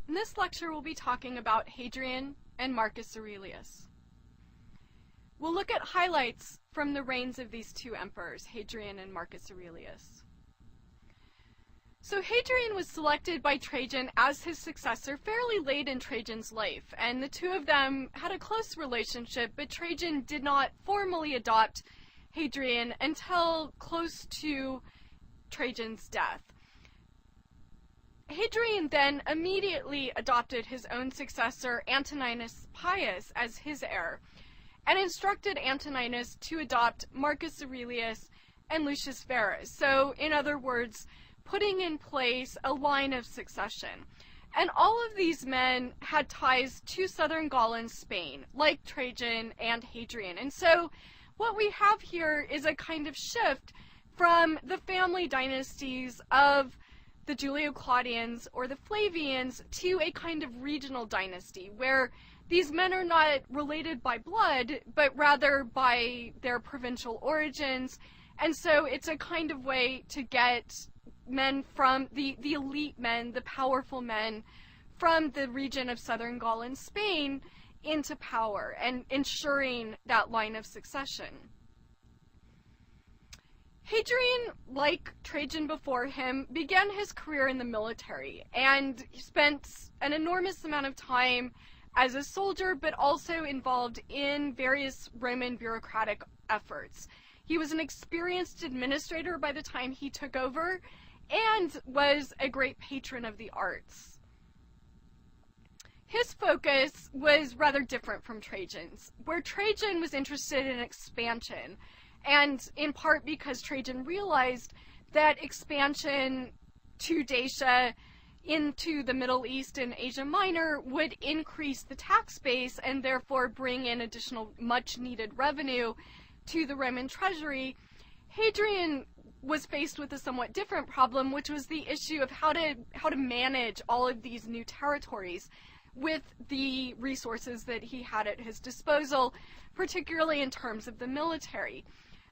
In this lecture, we'll be talking about Hadrian and Marcus Aurelius. We'll look at highlights from the reigns of these two emperors, Hadrian and Marcus Aurelius. So Hadrian was selected by Trajan as his successor fairly late in Trajan's life, and the two of them had a close relationship, but Trajan did not formally adopt Hadrian until close to Trajan's death. Hadrian then immediately adopted his own successor, Antoninus Pius, as his heir, and instructed Antoninus to adopt Marcus Aurelius and Lucius Verus. So, in other words, putting in place a line of succession. And all of these men had ties to southern Gaul and Spain, like Trajan and Hadrian. And so what we have here is a kind of shift from the family dynasties of the Julio-Claudians or the Flavians to a kind of regional dynasty where these men are not related by blood, but rather by their provincial origins. And so it's a kind of way to get men from the elite men, the powerful men from the region of southern Gaul and Spain into power and ensuring that line of succession. Hadrian, like Trajan before him, began his career in the military and spent an enormous amount of time as a soldier, but also involved in various Roman bureaucratic efforts. He was an experienced administrator by the time he took over and was a great patron of the arts. His focus was rather different from Trajan's, where Trajan was interested in expansion, and in part because Trajan realized that expansion to Dacia into the Middle East and Asia Minor would increase the tax base and therefore bring in additional much-needed revenue to the Roman treasury. Hadrian was faced with a somewhat different problem, which was the issue of how to manage all of these new territories with the resources that he had at his disposal, particularly in terms of the military.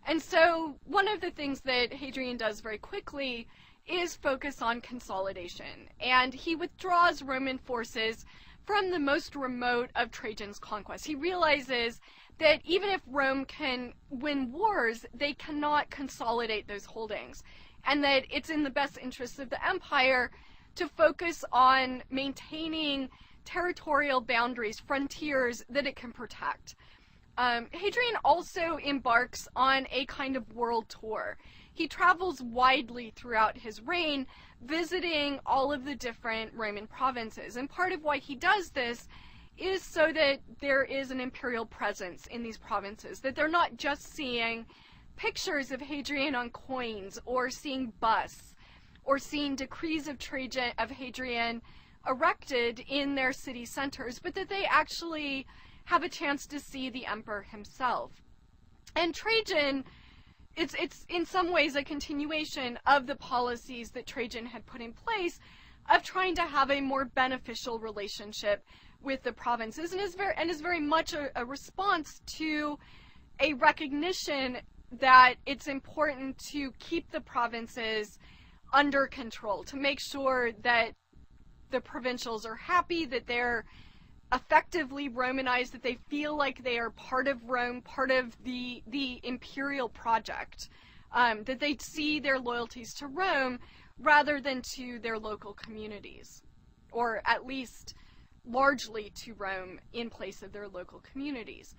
And so one of the things that Hadrian does very quickly is focus on consolidation, and he withdraws Roman forces from the most remote of Trajan's conquests. He realizes that even if Rome can win wars, they cannot consolidate those holdings, and that it's in the best interests of the empire to focus on maintaining territorial boundaries, frontiers that it can protect. Hadrian also embarks on a kind of world tour. He travels widely throughout his reign, visiting all of the different Roman provinces, and part of why he does this is so that there is an imperial presence in these provinces, that they're not just seeing pictures of Hadrian on coins, or seeing busts, or seeing decrees of Hadrian erected in their city centers, but that they actually have a chance to see the emperor himself. And Trajan, it's in some ways a continuation of the policies that Trajan had put in place of trying to have a more beneficial relationship with the provinces, and is very much a response to a recognition that it's important to keep the provinces under control, to make sure that the provincials are happy, that they're effectively Romanized, that they feel like they are part of Rome, part of the imperial project, that they see their loyalties to Rome rather than to their local communities, or at least largely to Rome in place of their local communities.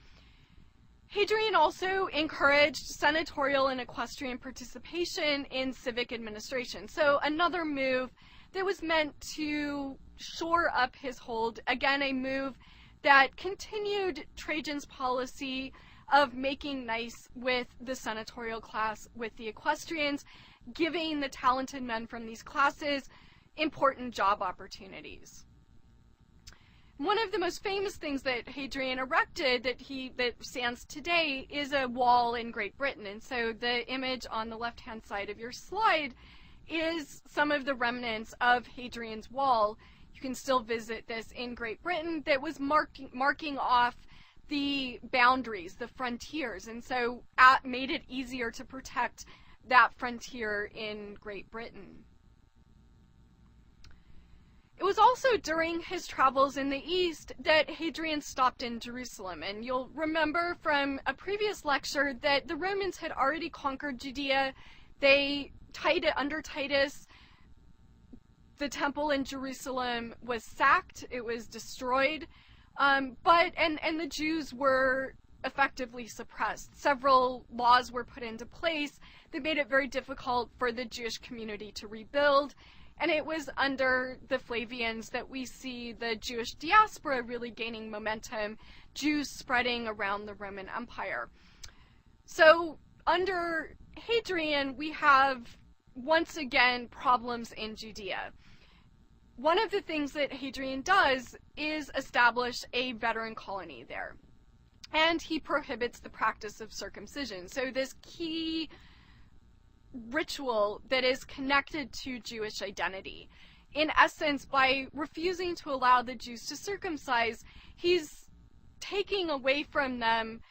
Hadrian also encouraged senatorial and equestrian participation in civic administration. So another move that was meant to shore up his hold, again a move that continued Trajan's policy of making nice with the senatorial class, with the equestrians, giving the talented men from these classes important job opportunities. One of the most famous things that Hadrian erected that stands today is a wall in Great Britain. And so the image on the left-hand side of your slide is some of the remnants of Hadrian's wall. You can still visit this in Great Britain, that was marking off the boundaries, the frontiers, and so made it easier to protect that frontier in Great Britain. It was also also during his travels in the East that Hadrian stopped in Jerusalem. And you'll remember from a previous lecture that the Romans had already conquered Judea. Under Titus, the temple in Jerusalem was sacked, it was destroyed, and the Jews were effectively suppressed. Several laws were put into place that made it very difficult for the Jewish community to rebuild. And it was under the Flavians that we see the Jewish diaspora really gaining momentum, Jews spreading around the Roman Empire. So under Hadrian, we have, once again, problems in Judea. One of the things that Hadrian does is establish a veteran colony there. And he prohibits the practice of circumcision. So this key ritual that is connected to Jewish identity. In essence, by refusing to allow the Jews to circumcise, he's taking away from them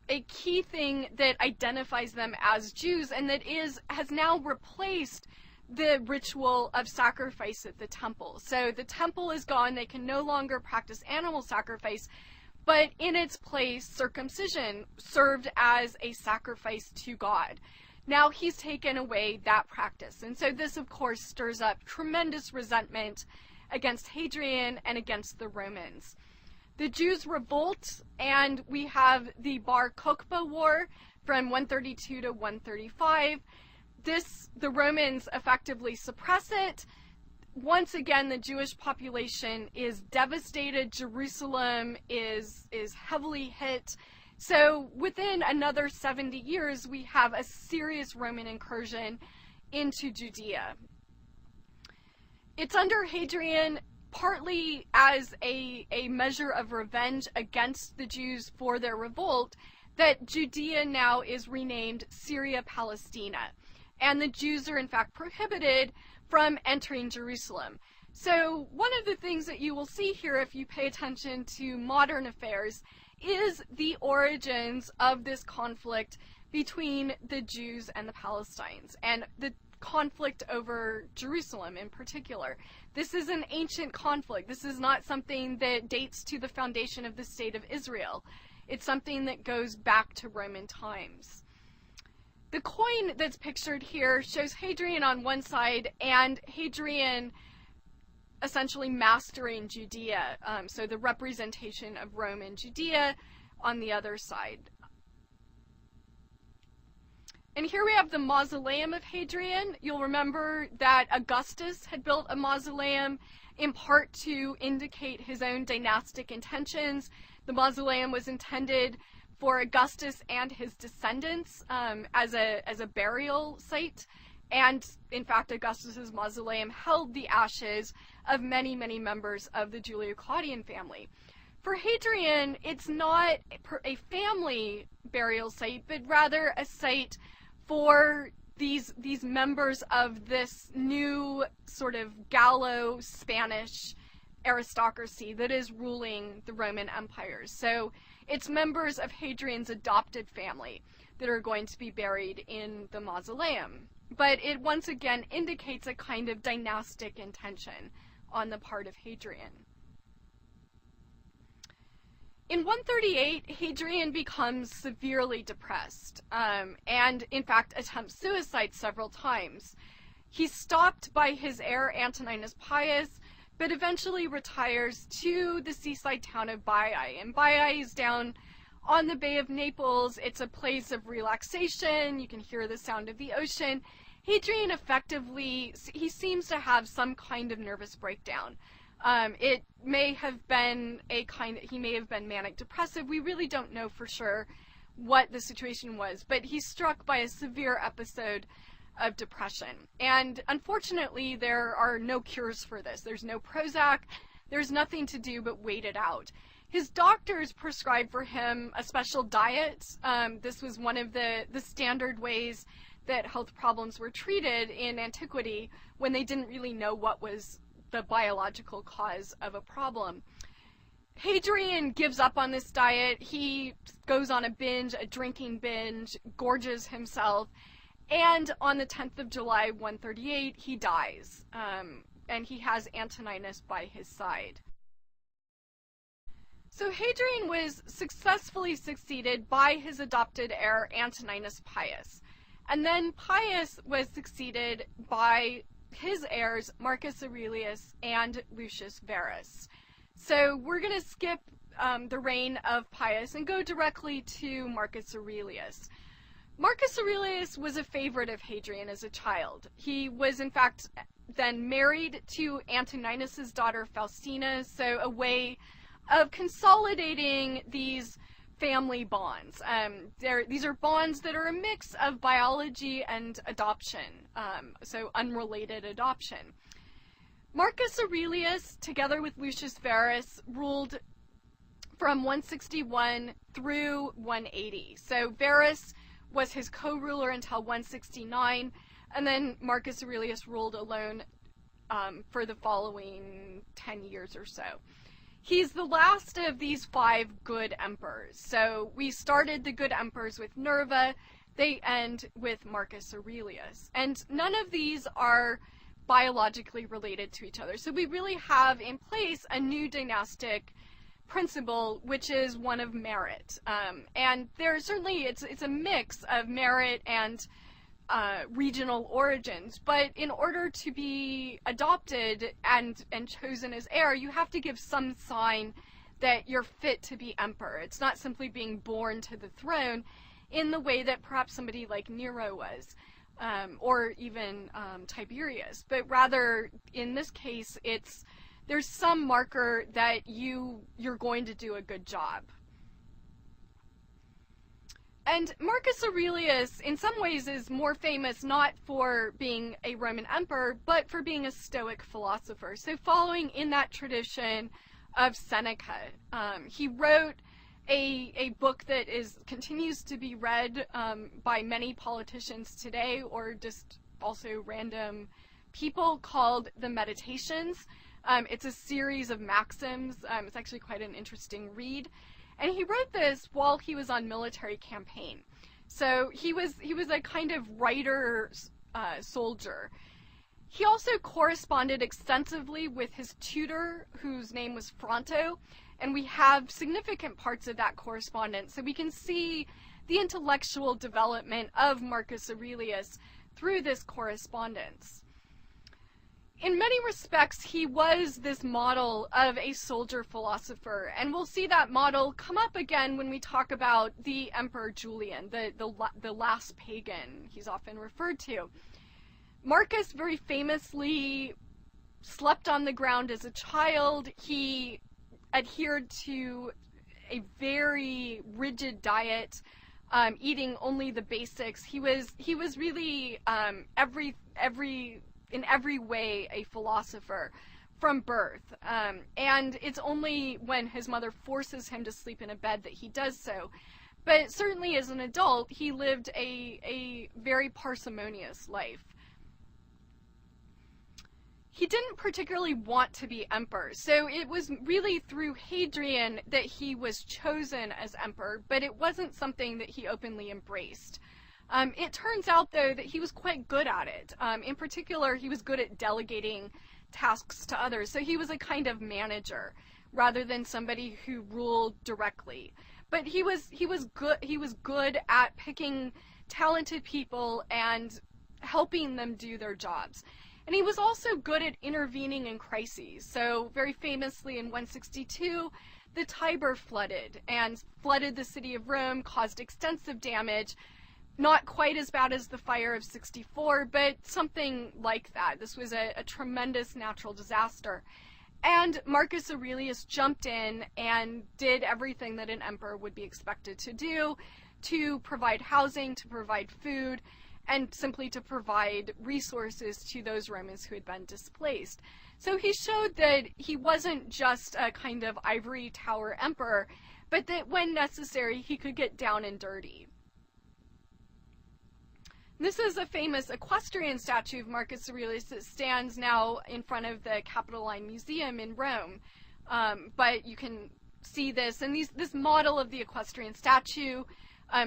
a key thing that identifies them as Jews, and that has now replaced the ritual of sacrifice at the temple. So the temple is gone, they can no longer practice animal sacrifice, but in its place, circumcision served as a sacrifice to God. Now he's taken away that practice. And so this, of course, stirs up tremendous resentment against Hadrian and against the Romans. The Jews revolt, and we have the Bar Kokhba War from 132 to 135. The Romans effectively suppress it. Once again, the Jewish population is devastated. Jerusalem is heavily hit. So within another 70 years, we have a serious Roman incursion into Judea. It's under Hadrian, partly as a measure of revenge against the Jews for their revolt, that Judea now is renamed Syria Palestina. And the Jews are in fact prohibited from entering Jerusalem. So one of the things that you will see here if you pay attention to modern affairs is the origins of this conflict between the Jews and the Palestinians, and the conflict over Jerusalem in particular. This is an ancient conflict. This is not something that dates to the foundation of the state of Israel. It's something that goes back to Roman times. The coin that's pictured here shows Hadrian on one side and Hadrian essentially mastering Judea, so the representation of Rome in Judea on the other side. And here we have the mausoleum of Hadrian. You'll remember that Augustus had built a mausoleum in part to indicate his own dynastic intentions. The mausoleum was intended for Augustus and his descendants as a burial site. And in fact, Augustus's mausoleum held the ashes of many, many members of the Julio-Claudian family. For Hadrian, it's not a family burial site, but rather a site for these members of this new sort of Gallo-Spanish aristocracy that is ruling the Roman Empire. So it's members of Hadrian's adopted family that are going to be buried in the mausoleum. But it once again indicates a kind of dynastic intention on the part of Hadrian. In 138, Hadrian becomes severely depressed, and in fact attempts suicide several times. He's stopped by his heir Antoninus Pius, but eventually retires to the seaside town of Baiae. And Baiae is down on the Bay of Naples. It's a place of relaxation. You can hear the sound of the ocean. Hadrian effectively, he seems to have some kind of nervous breakdown. It may have been he may have been manic depressive. We really don't know for sure what the situation was, but he's struck by a severe episode of depression. And unfortunately, there are no cures for this. There's no Prozac. There's nothing to do but wait it out. His doctors prescribed for him a special diet. This was one of the standard ways that health problems were treated in antiquity when they didn't really know what was the biological cause of a problem. Hadrian gives up on this diet. He goes on a drinking binge, gorges himself, and on the 10th of July, 138, he dies. and he has Antoninus by his side. So Hadrian was successfully succeeded by his adopted heir, Antoninus Pius. And then Pius was succeeded by his heirs, Marcus Aurelius and Lucius Verus. So we're going to skip the reign of Pius and go directly to Marcus Aurelius. Marcus Aurelius was a favorite of Hadrian as a child. He was, in fact, then married to Antoninus's daughter Faustina, so a way of consolidating these family bonds. These are bonds that are a mix of biology and adoption, so unrelated adoption. Marcus Aurelius, together with Lucius Verus, ruled from 161 through 180. So Verus was his co-ruler until 169, and then Marcus Aurelius ruled alone for the following 10 years or so. He's the last of these 5 good emperors. So we started the good emperors with Nerva. They end with Marcus Aurelius. And none of these are biologically related to each other. So we really have in place a new dynastic principle, which is one of merit. And there's certainly, it's a mix of merit and regional origins, but in order to be adopted and chosen as heir, you have to give some sign that you're fit to be emperor. It's not simply being born to the throne in the way that perhaps somebody like Nero was, or even Tiberius, but rather in this case there's some marker that you're going to do a good job. And Marcus Aurelius, in some ways, is more famous not for being a Roman emperor, but for being a Stoic philosopher. So following in that tradition of Seneca, he wrote a book that continues to be read by many politicians today, or just also random people, called the Meditations. It's a series of maxims. It's actually quite an interesting read. And he wrote this while he was on military campaign. So he was a kind of writer soldier. He also corresponded extensively with his tutor, whose name was Fronto, and we have significant parts of that correspondence. So we can see the intellectual development of Marcus Aurelius through this correspondence. In many respects, he was this model of a soldier philosopher, and we'll see that model come up again when we talk about the Emperor Julian, the last pagan he's often referred to. Marcus very famously slept on the ground as a child. He adhered to a very rigid diet, eating only the basics. He was really in every way a philosopher from birth, and it's only when his mother forces him to sleep in a bed that he does so. But certainly as an adult, he lived a very parsimonious life. He didn't particularly want to be emperor, so it was really through Hadrian that he was chosen as emperor, but it wasn't something that he openly embraced. It turns out, though, that he was quite good at it. In particular, he was good at delegating tasks to others. So he was a kind of manager rather than somebody who ruled directly. But he was good at picking talented people and helping them do their jobs. And he was also good at intervening in crises. So very famously in 162, the Tiber flooded the city of Rome, caused extensive damage. Not quite as bad as the fire of 64, but something like that. This was a tremendous natural disaster. And Marcus Aurelius jumped in and did everything that an emperor would be expected to do, to provide housing, to provide food, and simply to provide resources to those Romans who had been displaced. So he showed that he wasn't just a kind of ivory tower emperor, but that when necessary, he could get down and dirty. This is a famous equestrian statue of Marcus Aurelius that stands now in front of the Capitoline Museum in Rome. But you can see this, and this model of the equestrian statue,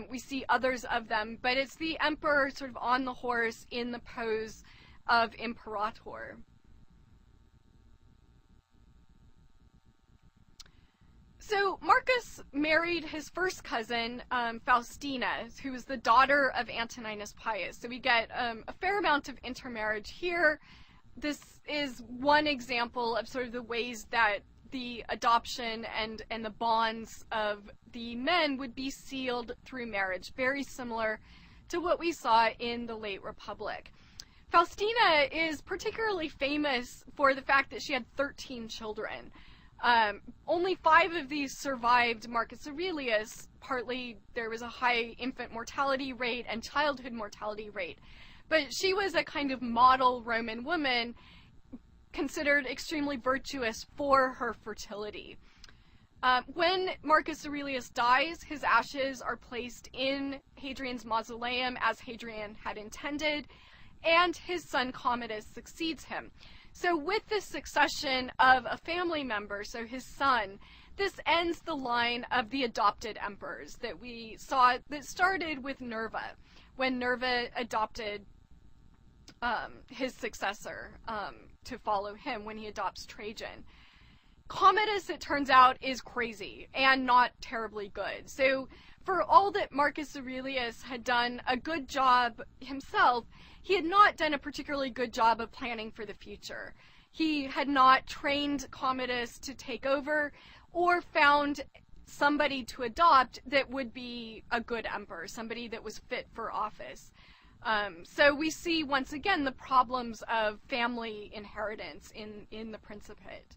we see others of them, but it's the emperor sort of on the horse in the pose of imperator. married his first cousin, Faustina, who was the daughter of Antoninus Pius. So we get a fair amount of intermarriage here. This is one example of sort of the ways that the adoption and the bonds of the men would be sealed through marriage, very similar to what we saw in the late Republic. Faustina is particularly famous for the fact that she had 13 children. Only 5 of these survived Marcus Aurelius. Partly there was a high infant mortality rate and childhood mortality rate. But she was a kind of model Roman woman, considered extremely virtuous for her fertility. When Marcus Aurelius dies, his ashes are placed in Hadrian's mausoleum as Hadrian had intended, and his son Commodus succeeds him. So with the succession of a family member, so his son, this ends the line of the adopted emperors that we saw that started with Nerva, when Nerva adopted his successor to follow him when he adopts Trajan. Commodus, it turns out, is crazy and not terribly good. So for all that Marcus Aurelius had done a good job himself, he had not done a particularly good job of planning for the future. He had not trained Commodus to take over or found somebody to adopt that would be a good emperor, somebody that was fit for office. So we see once again the problems of family inheritance in the Principate.